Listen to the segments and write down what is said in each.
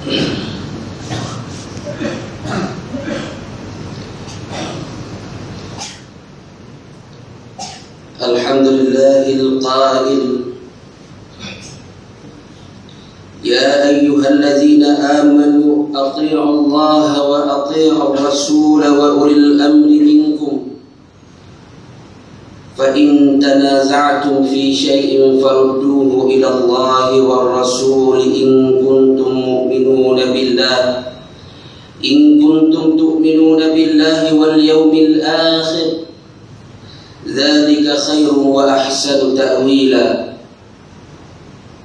الحمد لله القائل: يا أيها الذين آمنوا أطيعوا الله وأطيعوا الرسول وأولي الأمر منكم فإن تنازعتم في شيء فردوه إلى الله والرسول إن كنتم تؤمنون بالله واليوم الآخر ذلك خير وأحسن تأويلا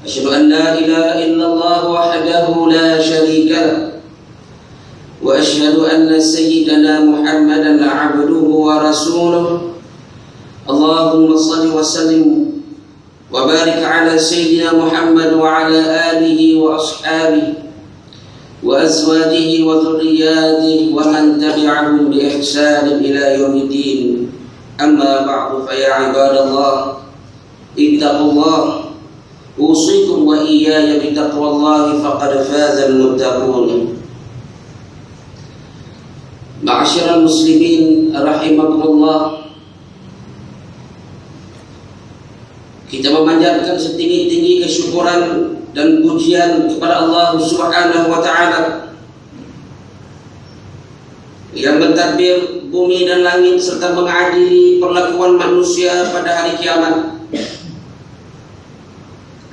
أشهد أن لا إله إلا الله وحده لا شريك له وأشهد أن سيدنا محمدا عبده ورسوله اللهم صل وسلم وبارك على سيدنا محمد وعلى آله وأصحابه وأزواجه وذرياته ومن تبعهم بإحسان إلى يوم الدين أما بعد فيا عباد الله اتقوا الله أوصيكم وإياي بتقوى الله فقد فاز المتقون. Ma'asyiral muslimin rahimakumullah, kita memanjatkan setinggi-tinggi kesyukuran dan pujian kepada Allah Subhanahu wa taala yang mentadbir bumi dan langit serta mengadili perlakuan manusia pada hari kiamat,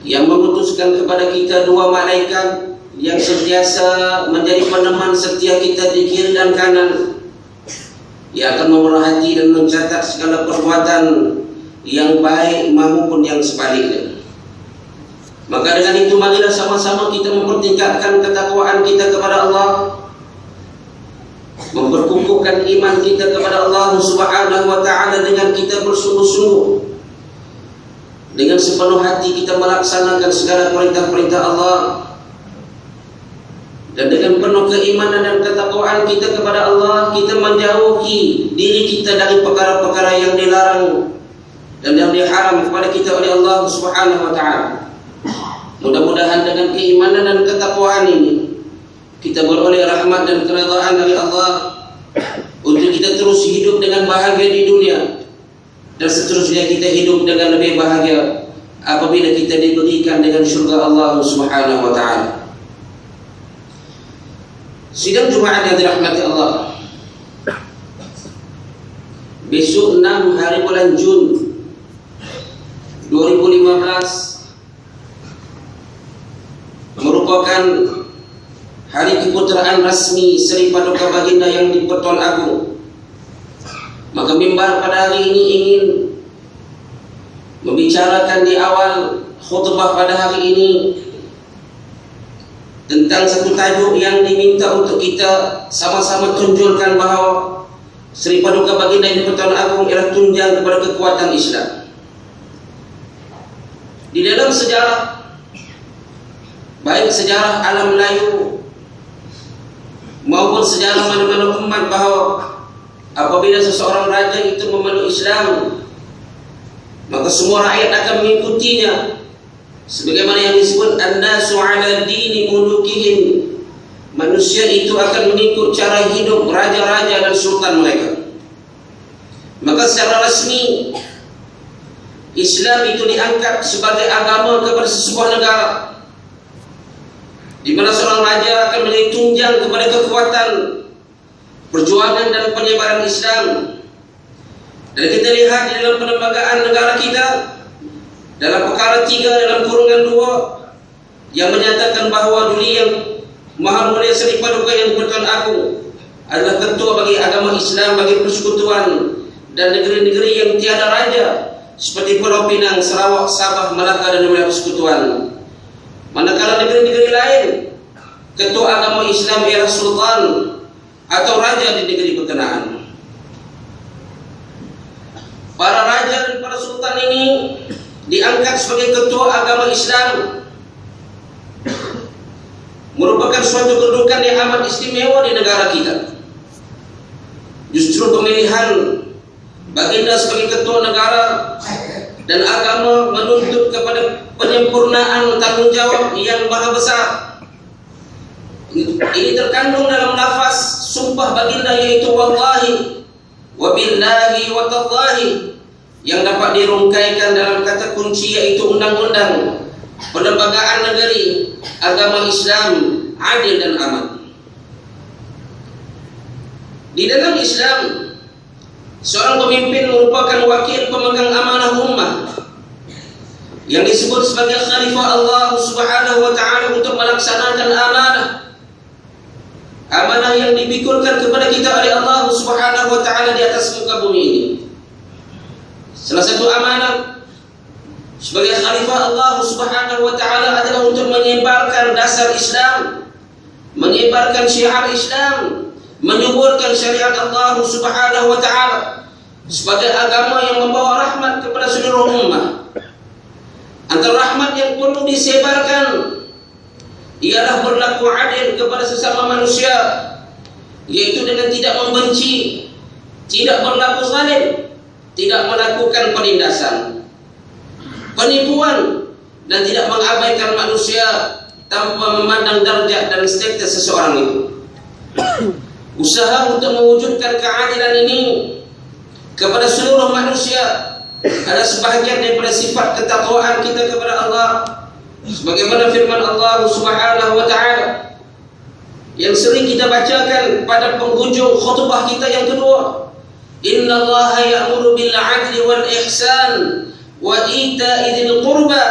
yang memutuskan kepada kita dua malaikat yang sentiasa menjadi peneman setia kita di kiri dan kanan, yang akan memerhati dan mencatat segala perbuatan yang baik maupun yang sebaliknya. Maka dengan itu marilah sama-sama kita mempertingkatkan ketakwaan kita kepada Allah, memperkukuhkan iman kita kepada Allah Subhanahu wa taala dengan kita bersungguh-sungguh, dengan sepenuh hati kita melaksanakan segala perintah-perintah Allah, dan dengan penuh keimanan dan ketakwaan kita kepada Allah, kita menjauhi diri kita dari perkara-perkara yang dilarang dan yang diharam kepada kita oleh Allah Subhanahu wa taala. Mudah-mudahan dengan keimanan dan ketakwaan ini kita beroleh rahmat dan keridhaan dari Allah untuk kita terus hidup dengan bahagia di dunia, dan seterusnya kita hidup dengan lebih bahagia apabila kita diberikan dengan syurga Allah Subhanahu wa taala. Sidang Jumaat yang dirahmati Allah, besok 6 hari bulan Jun 2015 merupakan hari keputeraan rasmi Sri Paduka Baginda yang di-Pertuan Agung. Maka mimbar pada hari ini ingin membicarakan di awal khutbah pada hari ini tentang satu tajuk yang diminta untuk kita sama-sama tunjukkan bahawa Sri Paduka Baginda yang di-Pertuan Agung ialah tunjang kepada kekuatan Islam. Di dalam sejarah, baik sejarah alam Melayu maupun sejarah mana-mana umat, bahawa apabila seseorang raja itu memeluk Islam, maka semua rakyat akan mengikutinya, sebagaimana yang disebut an-nasu ala dini mulukihim. Manusia itu akan mengikut cara hidup raja-raja dan sultan mereka. Maka secara resmi Islam itu diangkat sebagai agama kepada sebuah negara, di mana seorang raja akan menjadi tunjang kepada kekuatan perjuangan dan penyebaran Islam. Dan kita lihat di dalam pelembagaan negara kita, dalam perkara 3 dalam kurungan 2 yang menyatakan bahawa duli yang Maha Mulia Sri Paduka yang di-Pertuan Agung adalah ketua bagi agama Islam, bagi persekutuan dan negeri-negeri yang tiada raja seperti Pulau Pinang, Sarawak, Sabah, Melaka dan wilayah persekutuan. Manakala negeri-negeri lain ketua agama Islam ialah sultan atau raja di negeri berkenaan. Para raja dan para sultan ini diangkat sebagai ketua agama Islam, merupakan suatu kedudukan yang amat istimewa di negara kita. Justru pemilihan Baginda sebagai ketua negara dan agama menuntut kepada penyempurnaan tanggungjawab yang maha besar. Ini terkandung dalam lafaz sumpah baginda, yaitu wallahi, wabillahi, watallahi, yang dapat dirungkaikan dalam kata kunci, yaitu undang-undang, perlembagaan negeri, agama Islam, adil dan aman. Di dalam Islam, seorang pemimpin merupakan wakil pemegang amanah ummah yang disebut sebagai khalifah Allah Subhanahu wa ta'ala untuk melaksanakan amanah yang dipikulkan kepada kita oleh Allah Subhanahu wa ta'ala di atas muka bumi ini. Salah satu amanah sebagai khalifah Allah Subhanahu wa ta'ala adalah untuk menyebarkan dasar Islam, menyebarkan syiar Islam, menyuburkan syariat Allah Subhanahu wa ta'ala sebagai agama yang membawa rahmat kepada seluruh ummah. Antara rahmat yang perlu disebarkan ialah berlaku adil kepada sesama manusia, yaitu dengan tidak membenci, tidak berlaku zalim, tidak melakukan penindasan, penipuan, dan tidak mengabaikan manusia tanpa memandang darjat dan status seseorang itu. Usaha untuk mewujudkan keadilan ini kepada seluruh manusia adalah sebahagian daripada sifat ketakwaan kita kepada Allah, sebagaimana firman Allah Subhanahu wa ta'ala yang sering kita bacakan pada penghujung khutbah kita yang kedua. Inna Allaha ya'muru bil 'adli wal ihsan wa ita'i dzil qurba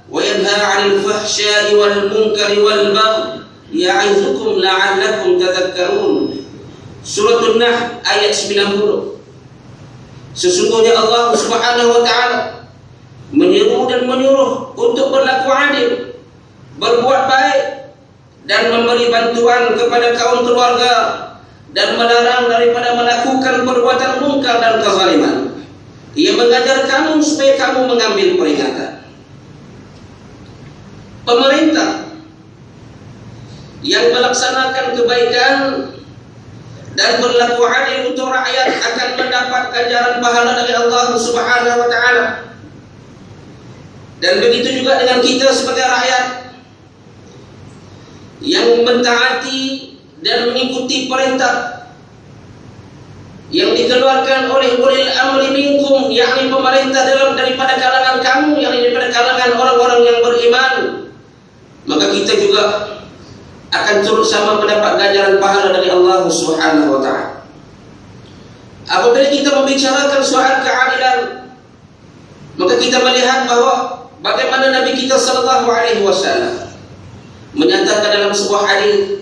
wa yanha 'anil fahsya'i wal munkari wal baghi ya'idzukum la'allakum tadhakkarun. Surah An-Nahl ayat 90. Sesungguhnya Allah Subhanahu wa ta'ala menyeru dan menyuruh untuk berlaku adil, berbuat baik, dan memberi bantuan kepada kaum keluarga, dan melarang daripada melakukan perbuatan mungkar dan kezaliman. Ia mengajar kamu supaya kamu mengambil peringatan. Pemerintah yang melaksanakan kebaikan dan berlaku adil untuk rakyat akan mendapat ganjaran pahala dari Allah Subhanahu wa ta'ala. Dan begitu juga dengan kita sebagai rakyat yang mentaati dan mengikuti perintah yang dikeluarkan oleh ulil amri minkum, yakni pemerintah daripada kalangan kamu, yakni daripada kalangan orang-orang yang beriman, maka kita juga akan turut sama mendapat ganjaran pahala dari Allah Subhanahu wa ta'ala. Apabila kita membicarakan soal keadilan, maka kita melihat bahawa bagaimana Nabi kita sallallahu alaihi wasallam menyatakan dalam sebuah hadis,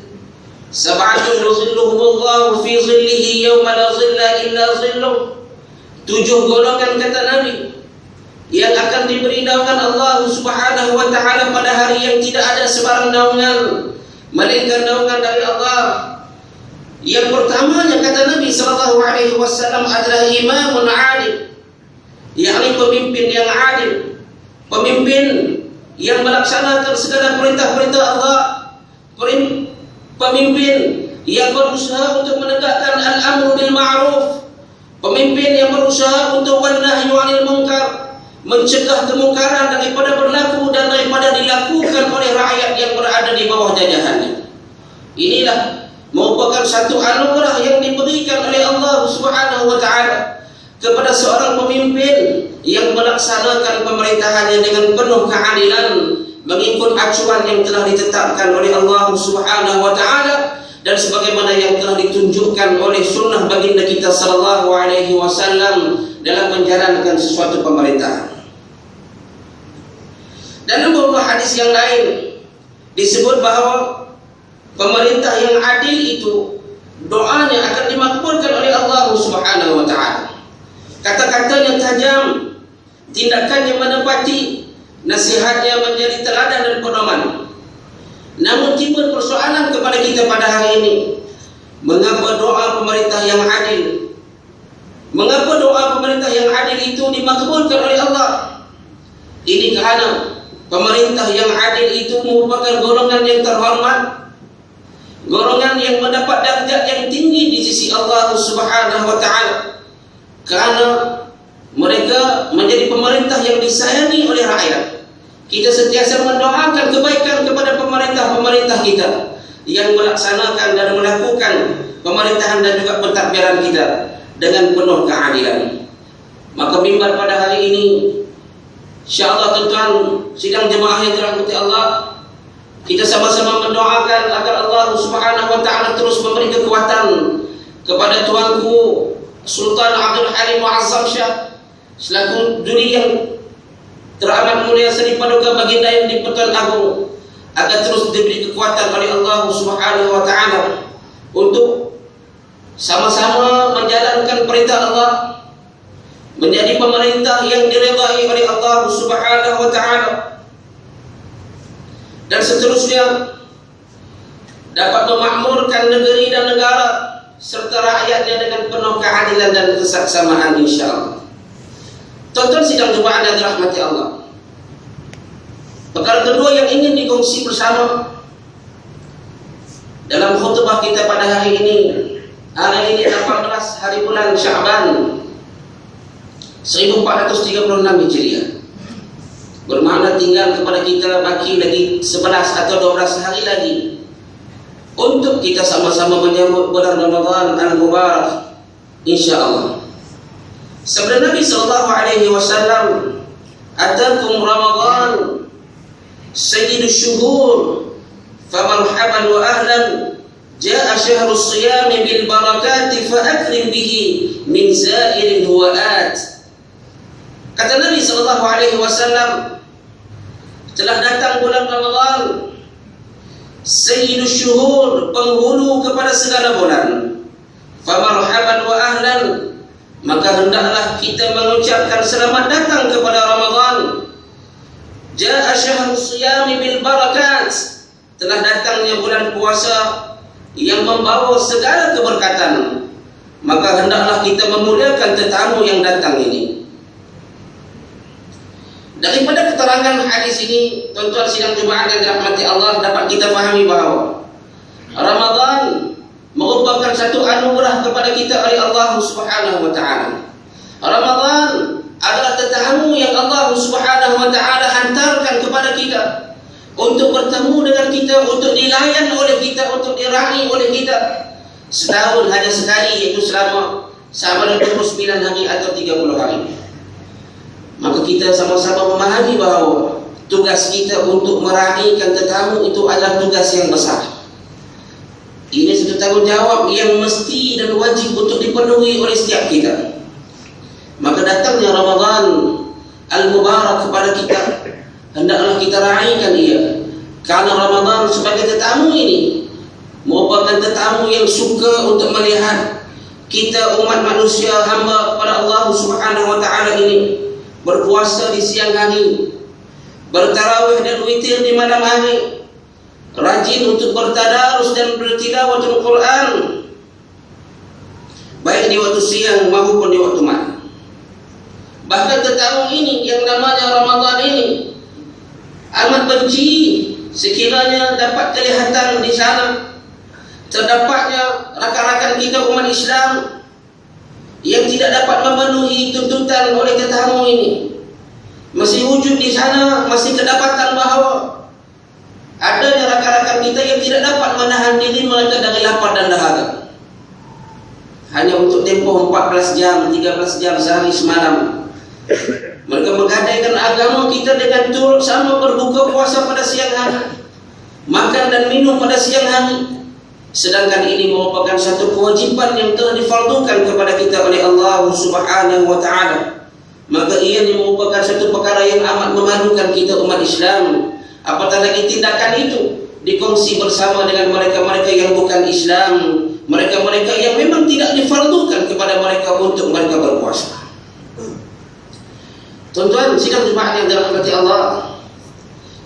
sab'atun yuzilluhumullahu fi zillihi yawma la zilla illa zilluh. 7 golongan, kata Nabi, yang akan diberi naungan Allah Subhanahu wa ta'ala pada hari yang tidak ada sebarang naungan melainkan naungan dari Allah. Yang pertamanya, kata Nabi sallallahu alaihi wasallam, adalah imamun adil, yakni pemimpin yang adil, pemimpin yang melaksanakan segala perintah-perintah Allah, pemimpin yang berusaha untuk menegakkan al-amru bil ma'ruf, pemimpin yang berusaha untuk wan-nahyu 'anil munkar, mencegah kemungkaran daripada berlaku dan daripada dilakukan oleh rakyat yang berada di bawah jajahannya. Inilah merupakan satu anugerah yang diberikan oleh Allah Subhanahu wa ta'ala kepada seorang pemimpin yang melaksanakan pemerintahannya dengan penuh keadilan, mengikut acuan yang telah ditetapkan oleh Allah Subhanahu wa ta'ala dan sebagaimana yang telah ditunjukkan oleh sunnah baginda kita sallallahu alaihi wasallam dalam menjalankan sesuatu pemerintahan. Dalam beberapa hadis yang lain disebut bahawa pemerintah yang adil itu doanya akan dimakbulkan oleh Allah Subhanahu wa ta'ala. Kata-katanya tajam, tindakannya menepati, nasihatnya menjadi teladan dan pedoman. Namun timbul persoalan kepada kita pada hari ini, mengapa doa pemerintah yang adil, mengapa doa pemerintah yang adil itu dimakbulkan oleh Allah? Ini kerana pemerintah yang adil itu merupakan golongan yang terhormat, golongan yang mendapat darjat yang tinggi di sisi Allah Subhanahu wa ta'ala, kerana mereka menjadi pemerintah yang disayangi oleh rakyat. Kita sentiasa mendoakan kebaikan kepada pemerintah-pemerintah kita yang melaksanakan dan melakukan pemerintahan dan juga pentadbiran kita dengan penuh keadilan. Maka mimbar pada hari ini, insya-Allah tuan-tuan sidang jemaah yang dirahmati Allah, kita sama-sama mendoakan agar Allah Subhanahu wa taala terus memberi kekuatan kepada tuanku Sultan Abdul Halim Muazzam Shah selaku juri yang teramat mulia Seri Paduka Baginda yang di-Pertuan Agong, agar terus diberi kekuatan oleh Allah Subhanahu wa taala untuk sama-sama menjalankan perintah Allah, menjadi pemerintah yang diridai oleh Allah Subhanahu wa taala, dan seterusnya dapat memakmurkan negeri dan negara serta rakyatnya dengan penuh keadilan dan kesesamaan, insyaallah. Tuan-tuan sidang jemaah yang dirahmati Allah, perkara kedua yang ingin dikongsi bersama dalam khutbah kita pada hari ini 18 hari bulan Sya'ban 1436 Hijriah, bermakna tinggal kepada kita baki lagi 11 atau 12 hari lagi untuk kita sama-sama menyambut bulan Ramadan al-Mubarak, insyaallah. Sabda Nabi sallallahu alaihi wasallam, "Atakum Ramadan sayyidus syuhur, famarhaban wa ahlan, jaa syahrus siyam bil barakati fa akrim bihi min za'irin huwaat." Kata Nabi sallallahu alaihi wasallam, telah datang bulan Ramadan, sayyidus syuhur, penghulu kepada segala bulan. Famarhaban wa ahlan, maka hendaklah kita mengucapkan selamat datang kepada Ramadan. Jaa syahrus siyam bil barakat, telah datangnya bulan puasa yang membawa segala keberkatan, maka hendaklah kita memuliakan tetamu yang datang ini. Daripada keterangan hadis ini, tuan-tuan sidang jemaah yang dirahmati Allah, dapat kita fahami bahawa Ramadan merupakan satu anugerah kepada kita oleh Allah Subhanahu wa taala. Ramadan adalah tetamu yang Allah Subhanahu wa taala hantarkan kepada kita untuk bertemu dengan kita, untuk dilayan oleh kita, untuk diraih oleh kita. Setahun hanya sekali, iaitu selama 29 hari atau 30 hari. Maka kita sama-sama memahami bahawa tugas kita untuk meraihkan tetamu itu adalah tugas yang besar. Ini satu tanggungjawab yang mesti dan wajib untuk dipenuhi oleh setiap kita. Maka datangnya Ramadan al-Mubarak kepada kita, hendaklah kita raihkan ia. Karena Ramadan sebagai tetamu ini merupakan tetamu yang suka untuk melihat kita umat manusia hamba kepada Allah Subhanahu wa taala ini berpuasa di siang hari, bertarawih dan witir di malam hari, rajin untuk bertadarus dan bertilawatul Quran, baik di waktu siang maupun di waktu malam. Bahkan tetamu ini yang namanya Ramadan ini amat benci sekiranya dapat kelihatan di sana terdapatnya rakan-rakan kita umat Islam yang tidak dapat memenuhi tuntutan oleh tetamu ini. Masih wujud di sana, masih kedapatan bahawa adanya rakan-rakan kita yang tidak dapat menahan diri mereka dari lapar dan dahaga. Hanya untuk tempoh 14 jam, 13 jam sehari semalam, mereka menggadaikan agama kita dengan turut sama berbuka puasa pada siang hari, makan dan minum pada siang hari. Sedangkan ini merupakan satu kewajiban yang telah difardukan kepada kita oleh Allah Subhanahu wa taala. Maka ia merupakan satu perkara yang amat memalukan kita umat Islam. Apatah lagi tindakan itu dikongsi bersama dengan mereka-mereka yang bukan Islam, mereka-mereka yang memang tidak difardukan kepada mereka untuk mereka berpuasa. Tuan-tuan sidang jemaah yang dirahmati Allah,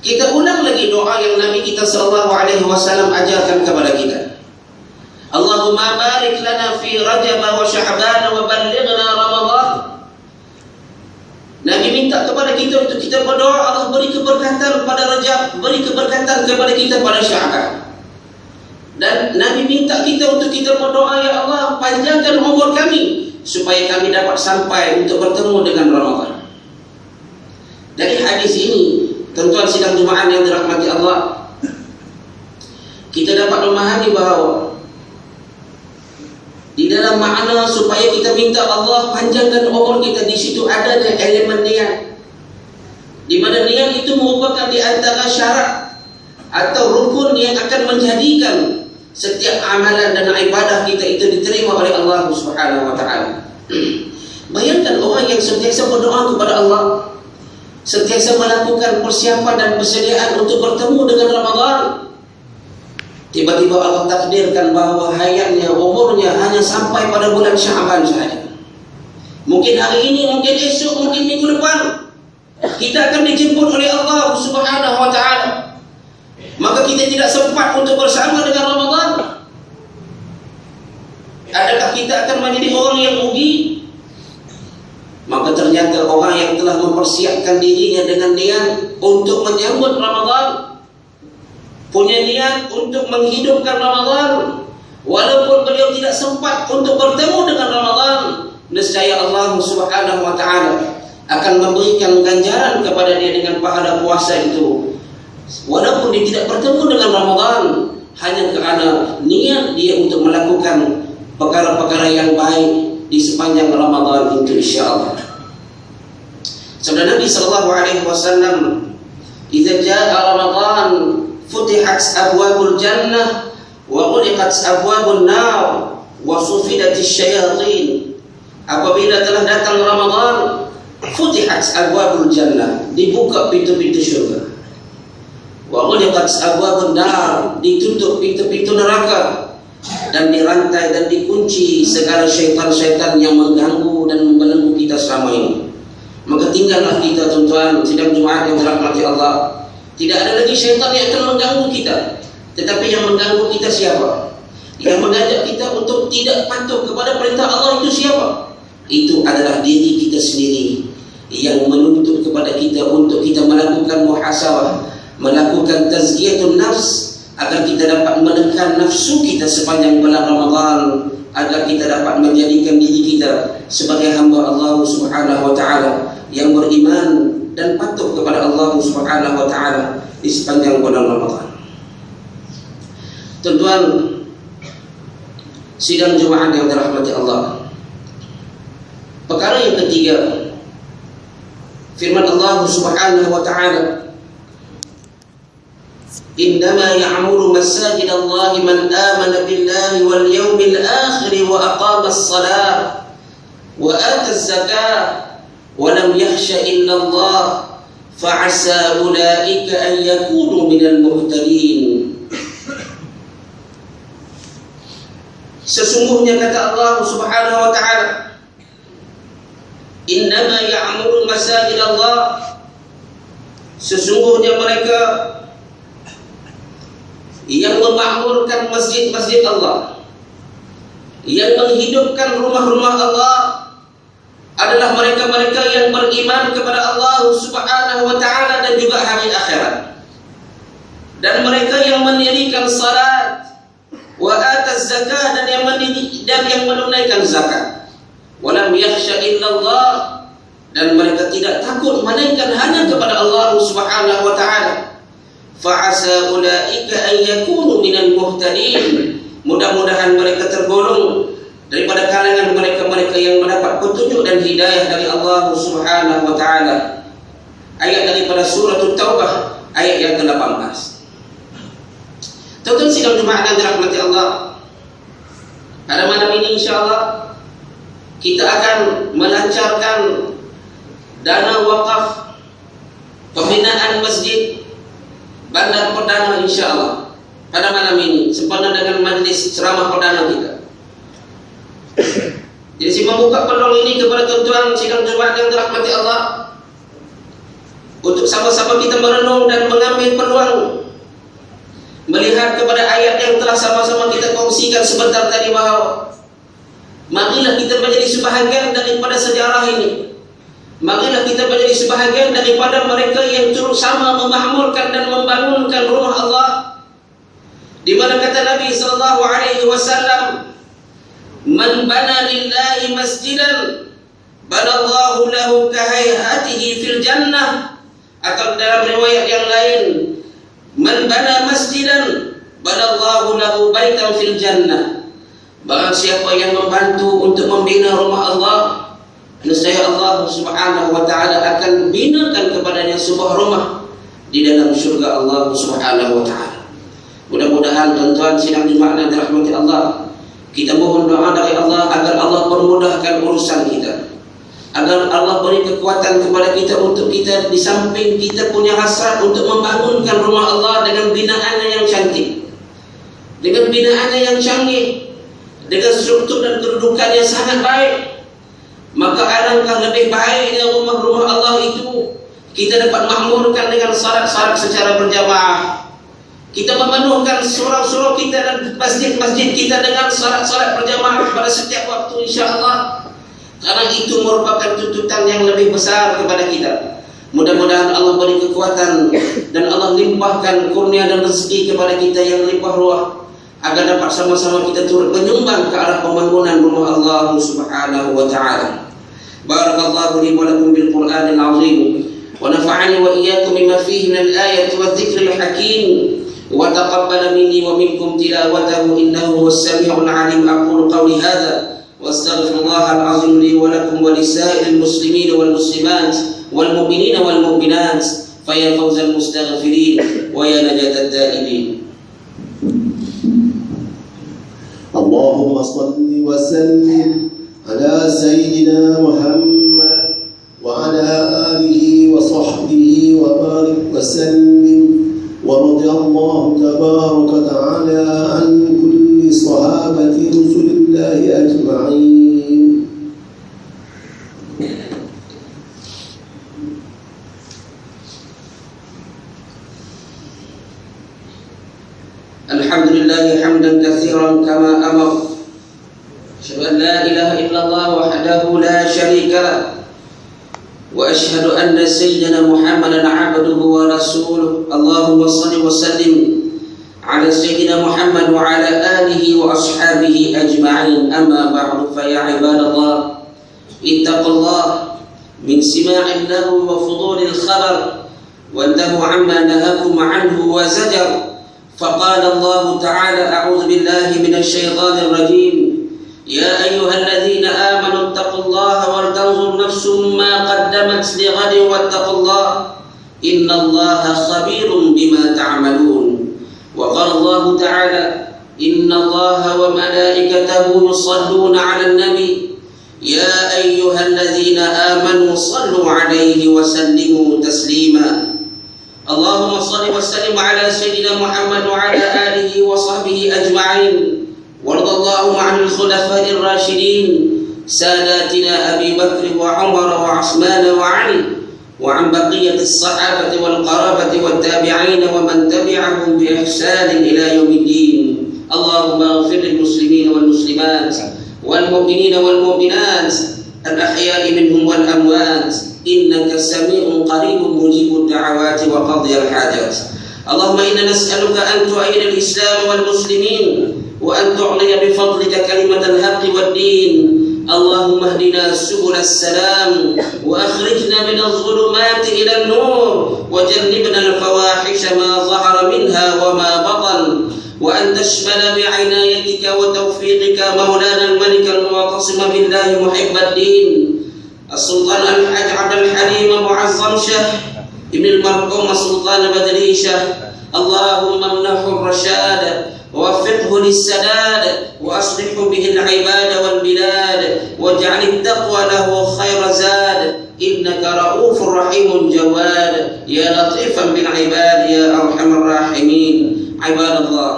kita ulang lagi doa yang Nabi kita sallallahu alaihi wasallam ajarkan kepada kita. Allahumma barik lana fi Rajab wa Sya'ban wa ballighna Ramadan. Nabi minta kepada kita untuk kita berdoa, Allah beri keberkatan pada Rajab, beri keberkatan kepada kita pada Sya'ban. Dan Nabi minta kita untuk kita berdoa, ya Allah panjangkan umur kami supaya kami dapat sampai untuk bertemu dengan Ramadan. Dari hadis ini, tuan-tuan sidang jemaah yang dirahmati Allah, kita dapat memahami bahawa di dalam makna supaya kita minta Allah panjangkan umur kita, di situ adanya elemen niat, di mana niat itu merupakan di antara syarat atau rukun yang akan menjadikan setiap amalan dan ibadah kita itu diterima oleh Allah Subhanahu wa taala. Bayangkan orang yang sentiasa berdoa kepada Allah, sentiasa melakukan persiapan dan persediaan untuk bertemu dengan Ramadan, tiba-tiba Allah takdirkan bahawa hayatnya, umurnya hanya sampai pada bulan Sya'ban saja. Mungkin hari ini, mungkin esok, mungkin minggu depan kita akan dijemput oleh Allah Subhanahu wa taala. Maka kita tidak sempat untuk bersama dengan Ramadan. Adakah kita akan menjadi orang yang rugi? Maka ternyata orang yang telah mempersiapkan dirinya dengan niat untuk menyambut Ramadan, punya niat untuk menghidupkan Ramadan, walaupun beliau tidak sempat untuk bertemu dengan Ramadan, nescaya Allah Subhanahu wa taala akan memberikan ganjaran kepada dia dengan pahala puasa itu, walaupun dia tidak bertemu dengan Ramadan, hanya kerana niat dia untuk melakukan perkara-perkara yang baik di sepanjang Ramadan itu, insya-Allah. Sabda Nabi sallallahu alaihi wasallam, "Idza jaa Ramadan futihat abwabul jannah wa ghuliqat abwabun nar wa sufidatis syayatin." Apabila telah datang Ramadan, futihat abwabul jannah, dibuka pintu-pintu syurga. Wa ghuliqat abwabun nar, ditutup pintu-pintu neraka, dan dirantai dan dikunci segala syaitan-syaitan yang mengganggu dan membelenggu kita selama ini. Maka tinggallah kita, tuan-tuan sidang Jumaat yang dirahmati Allah. Tidak ada lagi syaitan yang akan mengganggu kita, tetapi yang mengganggu kita siapa? Yang mengajak kita untuk tidak patuh kepada perintah Allah itu siapa? Itu adalah diri kita sendiri, yang menuntut kepada kita untuk kita melakukan muhasabah, melakukan tazkiyatun nafs, agar kita dapat menekan nafsu kita sepanjang bulan Ramadan, agar kita dapat menjadikan diri kita sebagai hamba Allah Subhanahu wa taala yang beriman dan patuh kepada Allah Subhanahu wa taala di sepanjang bulan Ramadan. Tuan-tuan sidang Jumaat yang dirahmati Allah, perkara yang ketiga, firman Allah Subhanahu wa taala, "Innama ya'muru masajid Allah man amana billahi wal yawmil akhir wa aqama as-salah wa ata az-zakah wa lam yakhsha illa Allah fa'asa ulaika an yakunu minal muhtadin." Sesungguhnya kata Allah Subhanahu wa taala, "Innama ya'muru masajid Allah," sesungguhnya mereka yang memakmurkan masjid-masjid Allah, yang menghidupkan rumah-rumah Allah, adalah mereka-mereka yang beriman kepada Allah Subhanahu wa taala dan juga hari akhirat, dan mereka yang mendirikan salat, wa ataz zakah, dan yang menunaikan zakat, wa lam yakhsha illallah, dan mereka tidak takut melainkan hanya kepada Allah Subhanahu wa taala. Fa'asa ulaika an yakunu minal muhtadin, mudah-mudahan mereka tergolong daripada kalangan mereka-mereka yang mendapat petunjuk dan hidayah dari Allah Subhanahu wa taala. Ayat daripada surah At-Taubah ayat yang ke-18. Tuan-tuan sidang Jumaat yang dirahmati Allah, pada malam ini insya-Allah kita akan melancarkan dana wakaf pembinaan masjid Bandar Perdana, insya-Allah pada malam ini sempena dengan majlis ceramah perdana kita. Jadi saya membuka peluang ini kepada tuan-tuan sidang Jumaat yang dirahmati Allah, untuk sama-sama kita merenung dan mengambil peluang melihat kepada ayat yang telah sama-sama kita kongsikan sebentar tadi, bahawa marilah kita menjadi sebahagian daripada sejarah ini. Marilah kita menjadi sebahagian daripada mereka yang turut sama memakmurkan dan membangunkan rumah Allah, di mana kata Nabi sallallahu alaihi wasallam, "Man bana lillahi masjidan banallahu lahu kahayatihi fil jannah." Atau dalam riwayat yang lain, "Man bana masjidan banallahu lahu baitan fil jannah. Barang siapa yang membantu untuk membina rumah Allah, nescaya Allah Subhanahu wa taala akan binakan kepadanya sebuah rumah di dalam surga Allah Subhanahu wa taala. Mudah-mudahan tuan-tuan sidang dimakna dirahmati Allah, kita mohon doa dari Allah agar Allah permudahkan urusan kita, agar Allah beri kekuatan kepada kita untuk kita, di samping kita punya hasrat untuk membangunkan rumah Allah dengan binaannya yang cantik, dengan binaannya yang canggih, dengan struktur dan kedudukannya sangat baik, maka alangkah lebih baiknya rumah-rumah Allah itu kita dapat makmurkan dengan salat-salat secara berjamaah. Kita memenuhkan surau-surau kita dan masjid-masjid kita dengan salat-salat berjamaah pada setiap waktu, insya-Allah. Karena itu merupakan tuntutan yang lebih besar kepada kita. Mudah-mudahan Allah beri kekuatan dan Allah limpahkan kurnia dan rezeki kepada kita yang limpah ruah, agar dapat sama-sama kita turut menyumbang ke arah pembangunan rumah Allah Subhanahu wa taala. Barakallahu li wa lakum bil Qur'anil azim wa nafa'ani wa iyyakum bima fihi min al-ayati wadh-dhikril hakim wa taqabbal minni wa minkum tilawatahu innahu was-sami'ul 'alim. Aqulu qawli hadha wa astaghfirullahal azim li wa lakum wa lisa'iril muslimin wal muslimat wal mu'minina wal mu'minat fa ya fawzal mustaghfirin wa ya najatat taibin. Allahumma salli wa sallim ala sayyidina Muhammad wa ala alihi wa sahbihi wa barik wa sallim wa radiyallahu tabaraka ta'ala an kulli sahabati rasulillahi ajma'in. Alhamdulillah hamdan katsiran kama amar. Asyhadu an la ilaha illallah wahdahu la syarika lah. Wa asyhadu anna sayyidina Muhammadan 'abduhu wa rasuluh. Allahumma shalli wa sallim ala sayyidina Muhammad wa ala alihi wa ashabihi ajma'in. Amma ba'du, fa ya ibadallah, ittaqullah min sima'il lahu wa fudulil khabar wa antahu amma nahakum 'anhu wa zajar. فقال الله تعالى أعوذ بالله من الشيطان الرجيم يا أيها الذين آمنوا اتقوا الله ولتنظر نفس ما قدمت لغد واتقوا الله إن الله خبير بما تعملون. وقال الله تعالى إن الله وملائكته يصلون على النبي يا أيها الذين آمنوا صلوا عليه وسلموا تسليما. Allahumma salli wa sallim ala sayyidina Muhammad wa ala alihi wa sahbihi ajma'in. Waradallahu ma'al khulafa'ir rasyidin sadatina Abi Bakr wa Umar wa Utsman wa Ali wa an baqiyatis sahabati wal qarabati wat tabi'in wa man tabi'ahum bi ihsan ila yaumiddin. Allahumma ighfir lil muslimin wal muslimat wal mu'minin wal mu'minat al-ahya'i minhum wal amwat إنك سميع قريب مجيب الدعوات وقضي الحاجات. اللهم إنا نسألك أن تعين الإسلام والمسلمين وأن تعلي بفضلك كلمة الحق والدين. اللهم اهدنا سبل السلام وأخرجنا من الظلمات إلى النور وجنبنا الفواحش ما ظهر منها وما بطن وأن تشمل بعنايتك وتوفيقك مولانا الملك المعتصم بالله محب الدين السلطان الحاج عبد الحليم معظم شه ابن المرحوم السلطان بدري شه. اللهم امنحه الرشاد ووفقه للسداد وأصلحه به العباد والبلاد واجعل التقوى له خير زاد إنك رؤوف رحيم جواد يا لطيفا بالعباد يا أرحم الراحمين. عباد الله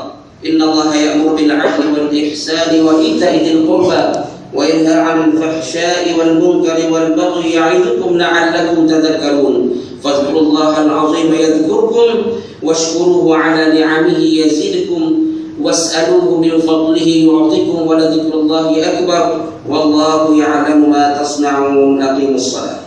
إن الله يأمر بالعدل والإحسان وإيتاء ذي القربى وينهى عن الفحشاء والمنكر والبغي يعظكم لعلكم تذكرون. فاذكروا الله العظيم يذكركم واشكروه على نعمه يزدكم واسألوه من فضله يعطكم ولذكر الله أكبر والله يعلم ما تصنعون. أقيموا الصلاة.